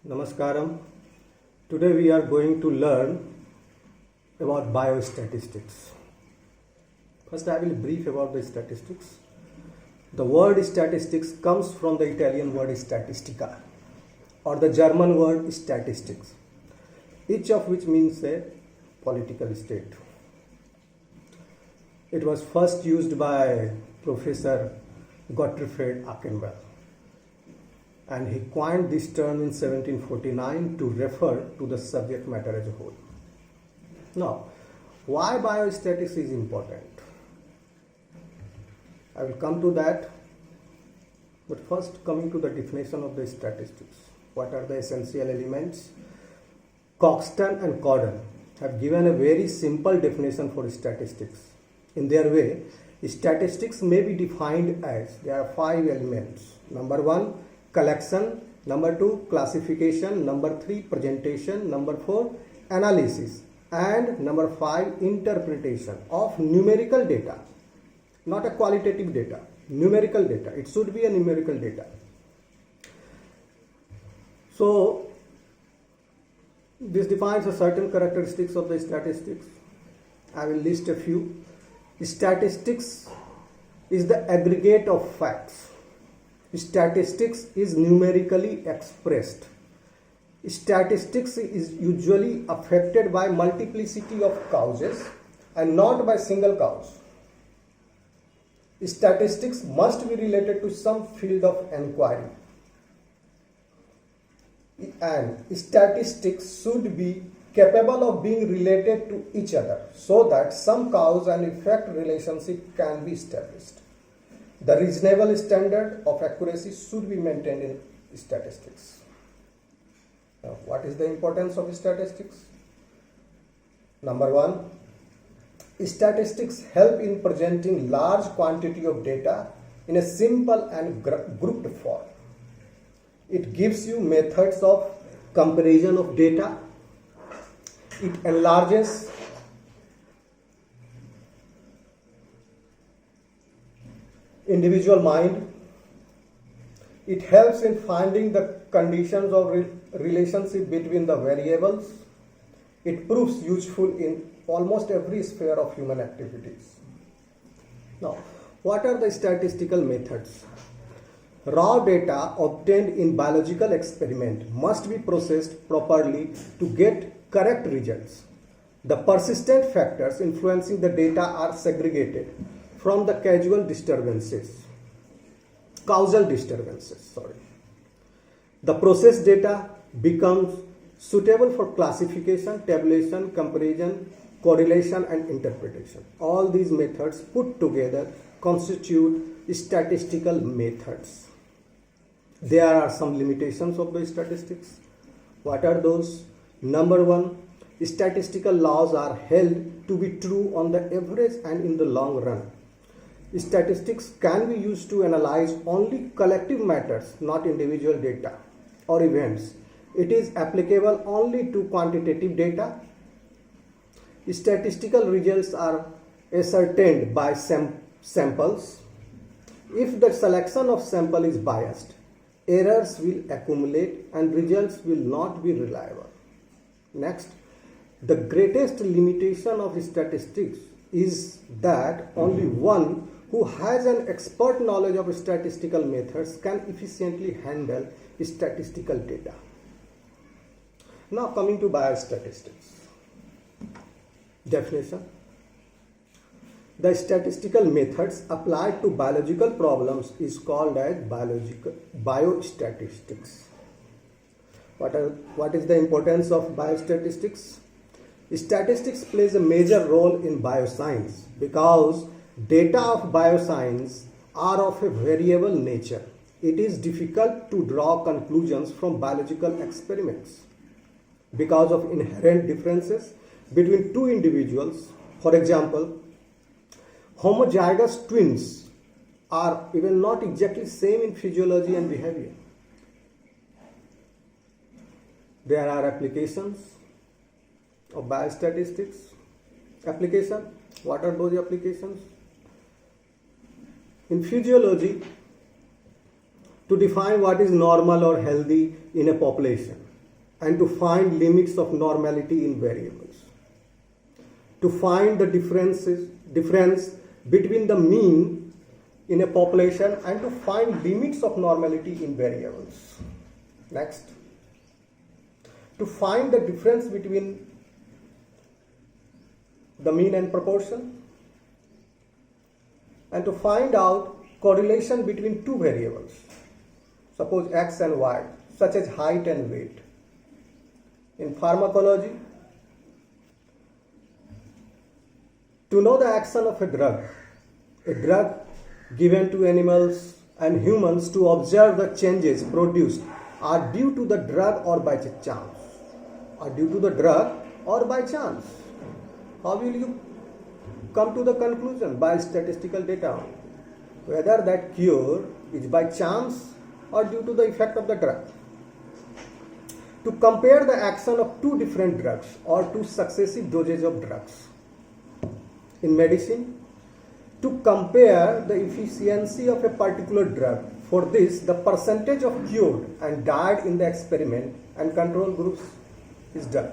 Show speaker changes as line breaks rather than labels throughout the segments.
Namaskaram. Today we are going to learn about biostatistics. First I will brief about the statistics. The word statistics comes from the Italian word statistica or the German word statistics, each of which means a political state. It was first used by Professor Gottfried Achenbach, and he coined this term in 1749 to refer to the subject matter as a whole. Now, why biostatics is important? I will come to that, but first coming to the definition of the statistics. What are the essential elements? Croxton and Cordon have given a very simple definition for statistics. In their way, statistics may be defined as there are 5 elements. Number 1, collection. Number 2, classification. Number 3, presentation. Number 4, analysis. And number 5, interpretation of numerical data. Not a qualitative data, numerical data. It should be a numerical data. So, this defines a certain characteristics of the statistics. I will list a few. Statistics is the aggregate of facts. Statistics is numerically expressed. Statistics is usually affected by multiplicity of causes and not by single cause. Statistics must be related to some field of inquiry. And statistics should be capable of being related to each other so that some cause and effect relationship can be established. The reasonable standard of accuracy should be maintained in statistics. Now, what is the importance of statistics? Number 1, statistics help in presenting large quantity of data in a simple and grouped form. It gives you methods of comparison of data. It enlarges individual mind. It helps in finding the conditions of relationship between the variables. It proves useful in almost every sphere of human activities. Now, what are the statistical methods? Raw data obtained in biological experiment must be processed properly to get correct results. The persistent factors influencing the data are segregated from the causal disturbances. The processed data becomes suitable for classification, tabulation, comparison, correlation and interpretation. All these methods put together constitute statistical methods. There are some limitations of the statistics. What are those? Number 1, statistical laws are held to be true on the average and in the long run. Statistics can be used to analyze only collective matters, not individual data or events. It is applicable only to quantitative data. Statistical results are ascertained by samples. If the selection of sample is biased, errors will accumulate and results will not be reliable. Next, the greatest limitation of statistics is that only one who has an expert knowledge of statistical methods can efficiently handle statistical data. Now coming to biostatistics. Definition. The statistical methods applied to biological problems is called as biostatistics. What is the importance of biostatistics? Statistics plays a major role in bioscience because data of bioscience are of a variable nature. It is difficult to draw conclusions from biological experiments because of inherent differences between two individuals. For example, homozygous twins are even not exactly same in physiology and behavior. There are applications of biostatistics. Application. What are those applications? In physiology, to define what is normal or healthy in a population, and to find limits of normality in variables. To find the difference between the mean in a population and to find limits of normality in variables. Next, to find the difference between the mean and proportion, and to find out correlation between two variables, suppose x and y, such as height and weight. In pharmacology, to know the action of a drug given to animals and humans to observe the changes produced are due to the drug or by chance. How will you come to the conclusion? By statistical data, whether that cure is by chance or due to the effect of the drug. To compare the action of two different drugs or two successive dosages of drugs. In medicine, to compare the efficiency of a particular drug. For this, the percentage of cured and died in the experiment and control groups is done.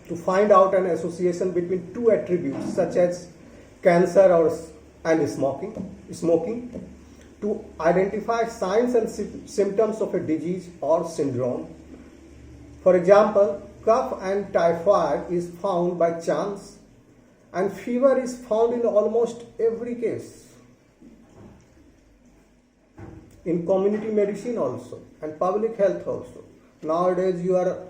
To find out an association between two attributes such as cancer and smoking. To identify signs and symptoms of a disease or syndrome. For example, cough and typhoid is found by chance, and fever is found in almost every case. In community medicine also and public health also. Nowadays you are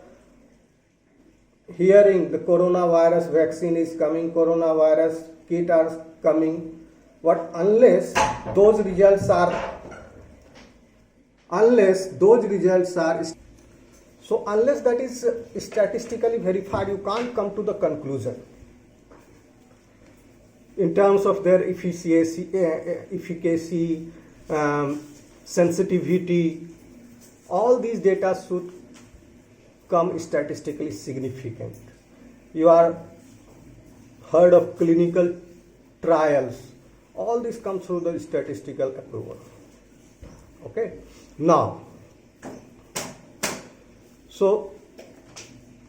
hearing the coronavirus vaccine is coming, coronavirus kit are coming, but unless those results are unless that is statistically verified, you can't come to the conclusion in terms of their efficacy, sensitivity. All these data should come statistically significant. You are heard of clinical trials. All this comes through the statistical approval. Okay. Now, so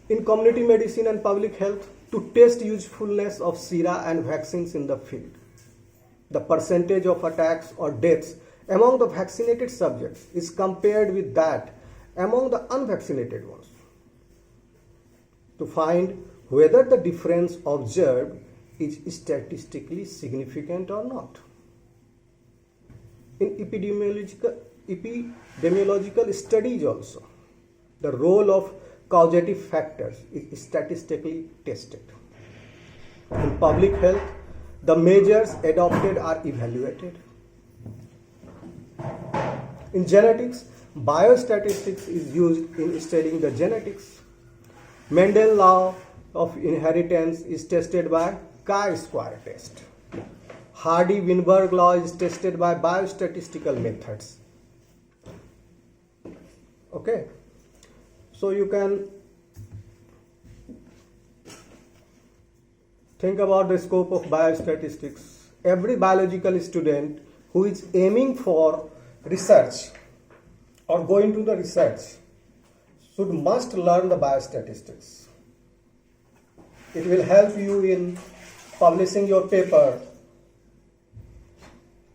in community medicine and public health, to test usefulness of sera and vaccines in the field, the percentage of attacks or deaths among the vaccinated subjects is compared with that among the unvaccinated ones, to find whether the difference observed is statistically significant or not. In epidemiological studies also, the role of causative factors is statistically tested. In public health, the measures adopted are evaluated. In genetics, biostatistics is used in studying the genetics. Mendel's law of inheritance is tested by chi-square test. Hardy-Weinberg law is tested by biostatistical methods. Okay. So you can think about the scope of biostatistics. Every biological student who is aiming for research or going to the research must learn the biostatistics. It will help you in publishing your paper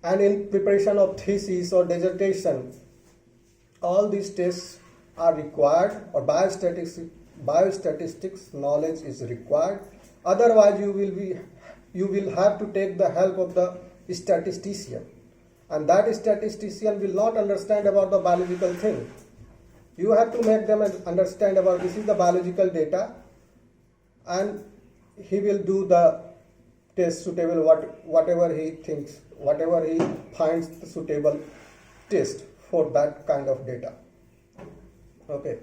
and in preparation of thesis or dissertation. All these tests are required, or biostatistics knowledge is required. Otherwise, you will have to take the help of the statistician, and that statistician will not understand about the biological thing. You have to make them understand about this is the biological data, and he will do the test suitable, whatever he thinks, whatever he finds the suitable test for that kind of data. Okay,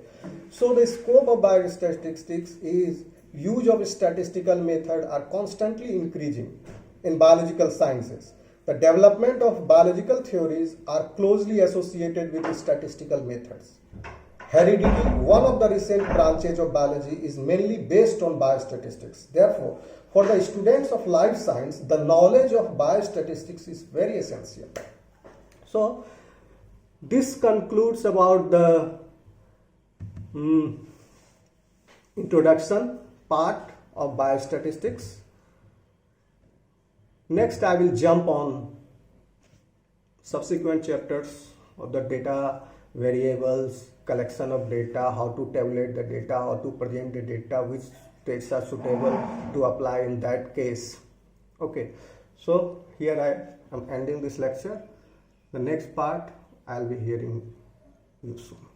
so the scope of biostatistics is use of statistical method are constantly increasing in biological sciences. The development of biological theories are closely associated with the statistical methods. Heredity, one of the recent branches of biology, is mainly based on biostatistics. Therefore, for the students of life science, the knowledge of biostatistics is very essential. So, this concludes about the introduction part of biostatistics. Next, I will jump on subsequent chapters of the data, variables, collection of data, how to tabulate the data, how to present the data, which tests are suitable to apply in that case. Okay, so here I am ending this lecture. The next part I'll be hearing you soon.